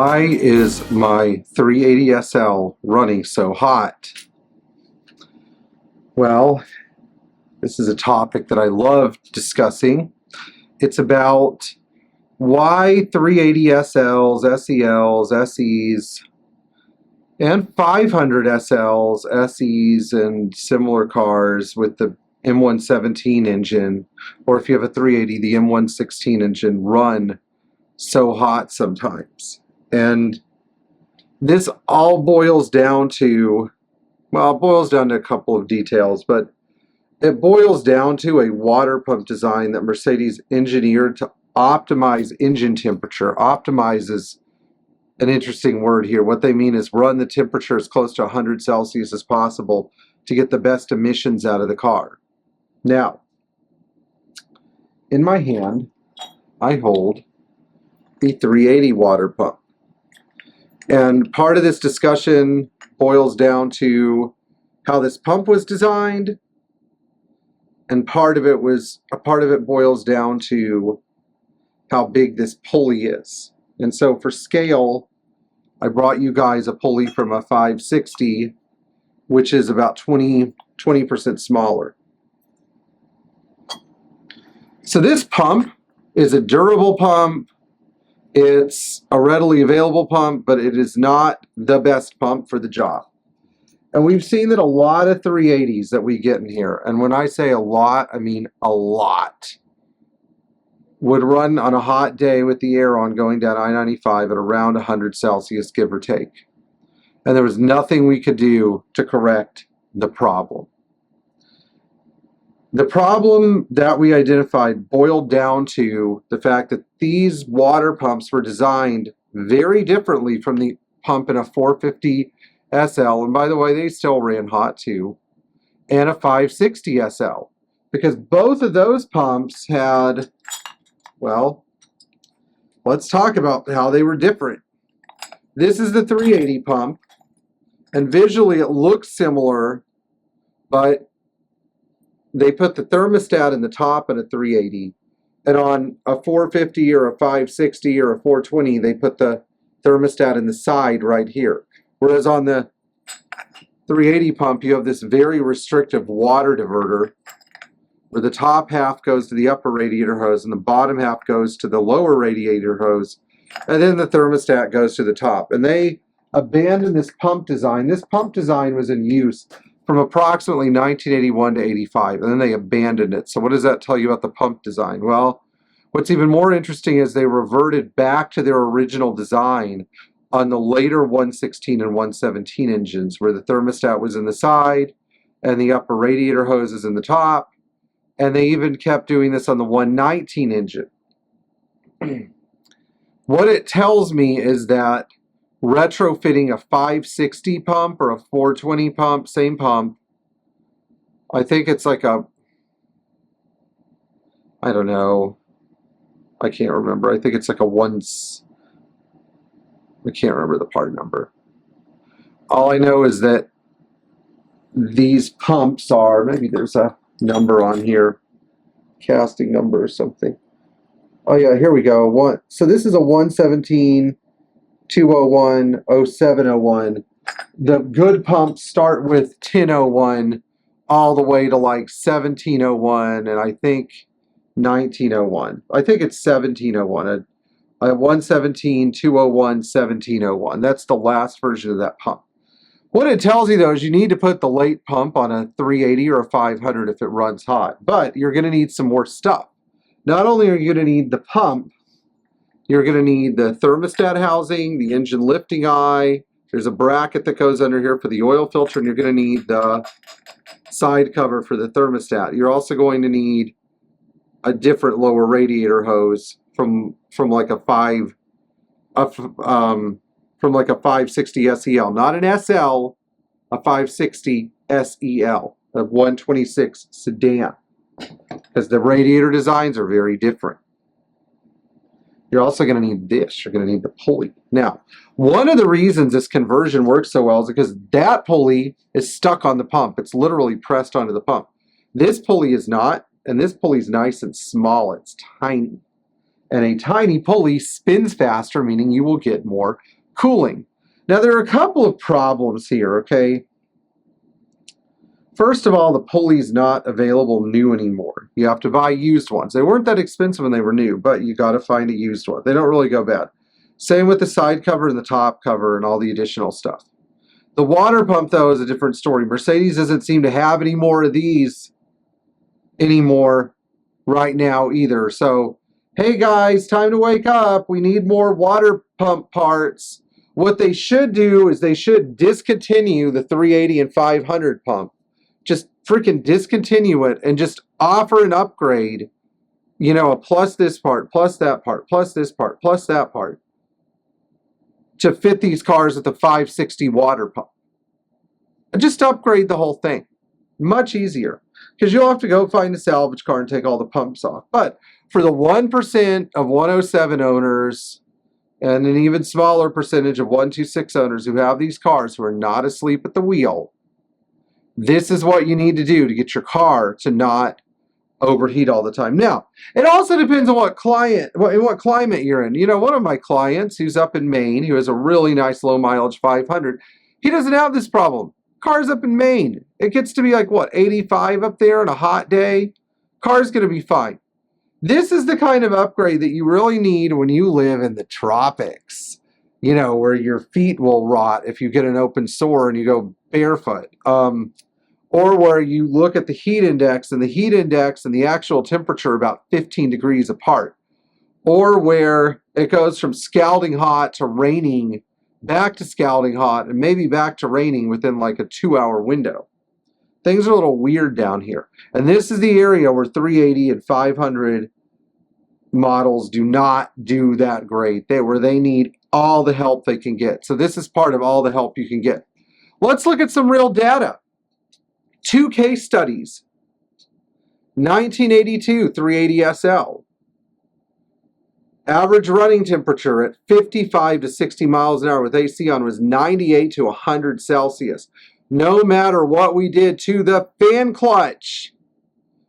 Why is my 380 SL running so hot? Well, this is a topic that I love discussing. It's about why 380 SLs, SELs, SEs, and 500 SLs, SEs, and similar cars with the M117 engine, or if you have a 380, the M116 engine, run so hot sometimes. And this all boils down to, well, it boils down to a couple of details, but it boils down to a water pump design that Mercedes engineered to optimize engine temperature. Optimize is an interesting word here. What they mean is run the temperature as close to 100 Celsius as possible to get the best emissions out of the car. Now, in my hand, I hold the 380 water pump. And part of this discussion boils down to how this pump was designed, and part of it boils down to how big this pulley is. And so for scale, I brought you guys a pulley from a 560, which is about 20% smaller. So this pump is a durable pump. It's a readily available pump, but it is not the best pump for the job. And we've seen that a lot of 380s that we get in here, and when I say a lot, I mean a lot, would run on a hot day with the air on going down I-95 at around 100 Celsius, give or take. And there was nothing we could do to correct the problem. The problem that we identified boiled down to the fact that these water pumps were designed very differently from the pump in a 450 SL, and by the way, they still ran hot too, and a 560 SL, because both of those pumps had, well, let's talk about how they were different. This is the 380 pump, and visually it looks similar, but they put the thermostat in the top in a 380, and on a 450 or a 560 or a 420, they put the thermostat in the side right here. Whereas on the 380 pump, you have this very restrictive water diverter where the top half goes to the upper radiator hose and the bottom half goes to the lower radiator hose, and then the thermostat goes to the top. And they abandoned this pump design. This pump design was in use from approximately 1981 to 85, and then they abandoned it. So what does that tell you about the pump design? Well, what's even more interesting is they reverted back to their original design on the later 116 and 117 engines, where the thermostat was in the side and the upper radiator hose is in the top. And they even kept doing this on the 119 engine. What it tells me is that retrofitting a 560 pump or a 420 pump, same pump, I think it's like a, I don't know, I can't remember. I think it's like a I can't remember the part number. All I know is that these pumps are, maybe there's a number on here, casting number or something. Oh yeah, here we go. So this is a 117, 201, 0701. The good pumps start with 1001 all the way to like 1701 and I think 1901. I think it's 1701. A 117, 201, 1701. That's the last version of that pump. What it tells you though is you need to put the late pump on a 380 or a 500 if it runs hot, but you're going to need some more stuff. Not only are you going to need the pump, you're going to need the thermostat housing, the engine lifting eye, there's a bracket that goes under here for the oil filter, and you're going to need the side cover for the thermostat. You're also going to need a different lower radiator hose from like a 560 SEL, not an SL, a 560 SEL, a 126 sedan, because the radiator designs are very different. You're also going to need this. You're going to need the pulley. Now, one of the reasons this conversion works so well is because that pulley is stuck on the pump. It's literally pressed onto the pump. This pulley is not, and this pulley is nice and small. It's tiny. And a tiny pulley spins faster, meaning you will get more Cooling. Now, there are a couple of problems here, okay? First of all, the pulley's not available new anymore. You have to buy used ones. They weren't that expensive when they were new, but you got to find a used one. They don't really go bad. Same with the side cover and the top cover and all the additional stuff. The water pump, though, is a different story. Mercedes doesn't seem to have any more of these anymore right now either. So, hey guys, time to wake up. We need more water pump parts. What they should do is they should discontinue the 380 and 500 pump. Just freaking discontinue it and just offer an upgrade, you know, a plus this part, plus that part, plus this part, plus that part, to fit these cars with the 560 water pump. Just upgrade the whole thing. Much easier. Because you'll have to go find a salvage car and take all the pumps off. But for the 1% of 107 owners, and an even smaller percentage of 126 owners who have these cars who are not asleep at the wheel, this is what you need to do to get your car to not overheat all the time. Now, it also depends on what climate you're in. You know, one of my clients who's up in Maine, who has a really nice low mileage 500, he doesn't have this problem. Car's up in Maine. It gets to be like, what, 85 up there on a hot day? Car's going to be fine. This is the kind of upgrade that you really need when you live in the tropics, you know, where your feet will rot if you get an open sore and you go barefoot. Or where you look at the heat index and the actual temperature are about 15 degrees apart. Or where it goes from scalding hot to raining, back to scalding hot, and maybe back to raining within like a 2-hour window. Things are a little weird down here. And this is the area where 380 and 500 models do not do that great. Where they need all the help they can get. So this is part of all the help you can get. Let's look at some real data. 2 case studies. 1982 380 SL. Average running temperature at 55 to 60 miles an hour with AC on was 98 to 100 Celsius. No matter what we did to the fan clutch,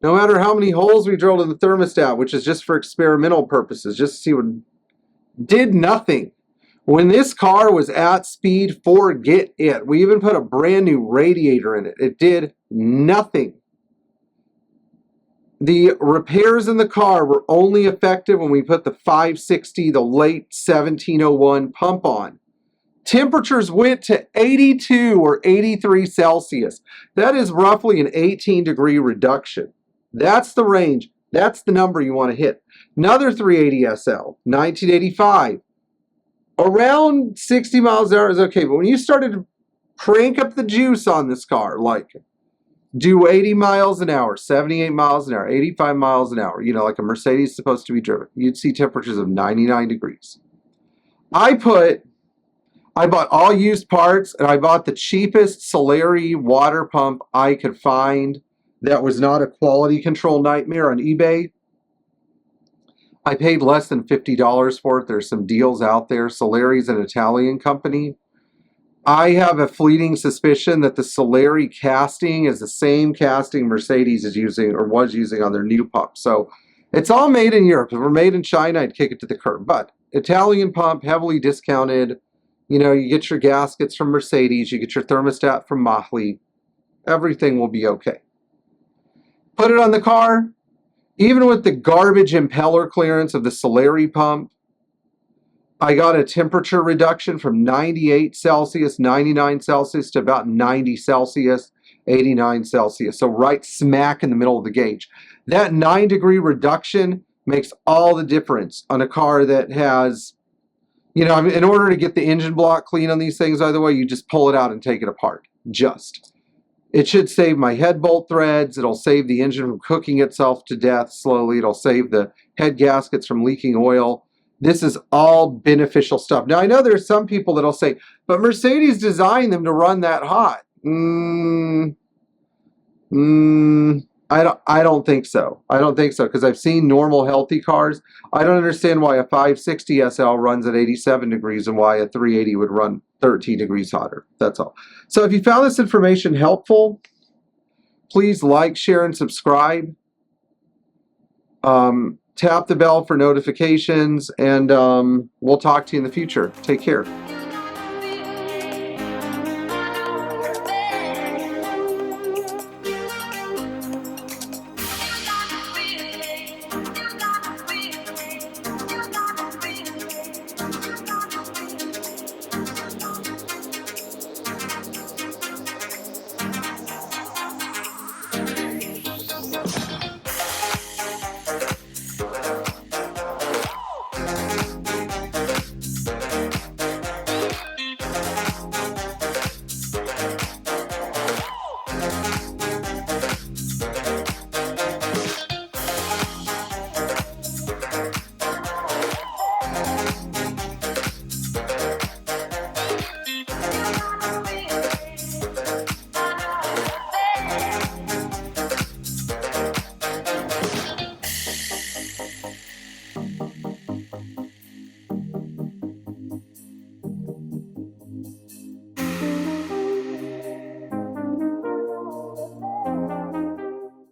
no matter how many holes we drilled in the thermostat, which is just for experimental purposes, just to see what, did nothing. When this car was at speed, forget it. We even put a brand new radiator in it. It did nothing. The repairs in the car were only effective when we put the 560, the late 1701 pump on. Temperatures went to 82 or 83 Celsius. That is roughly an 18-degree reduction. That's the range. That's the number you want to hit. Another 380 SL, 1985. Around 60 miles an hour is okay, but when you started to crank up the juice on this car, like do 80 miles an hour, 78 miles an hour, 85 miles an hour, you know, like a Mercedes is supposed to be driven, you'd see temperatures of 99 degrees. I bought all used parts, and I bought the cheapest Hedary water pump I could find that was not a quality control nightmare on eBay. I paid less than $50 for it. There's some deals out there. Hedary's an Italian company. I have a fleeting suspicion that the Hedary casting is the same casting Mercedes is using or was using on their new pump. So it's all made in Europe. If it were made in China, I'd kick it to the curb. But Italian pump, heavily discounted. You know, you get your gaskets from Mercedes, you get your thermostat from Motley. Everything will be okay. Put it on the car. Even with the garbage impeller clearance of the Hedary pump, I got a temperature reduction from 98 Celsius, 99 Celsius to about 90 Celsius, 89 Celsius. So right smack in the middle of the gauge. That 9-degree reduction makes all the difference on a car that has, you know, in order to get the engine block clean on these things, by the way, you just pull it out and take it apart. It should save my head bolt threads. It'll save the engine from cooking itself to death slowly. It'll save the head gaskets from leaking oil. This is all beneficial stuff. Now, I know there's some people that'll say, but Mercedes designed them to run that hot. I don't think so. I don't think so, because I've seen normal, healthy cars. I don't understand why a 560 SL runs at 87 degrees and why a 380 would run 13 degrees hotter. That's all. So if you found this information helpful, please like, share, and subscribe. Tap the bell for notifications, and we'll talk to you in the future. Take care.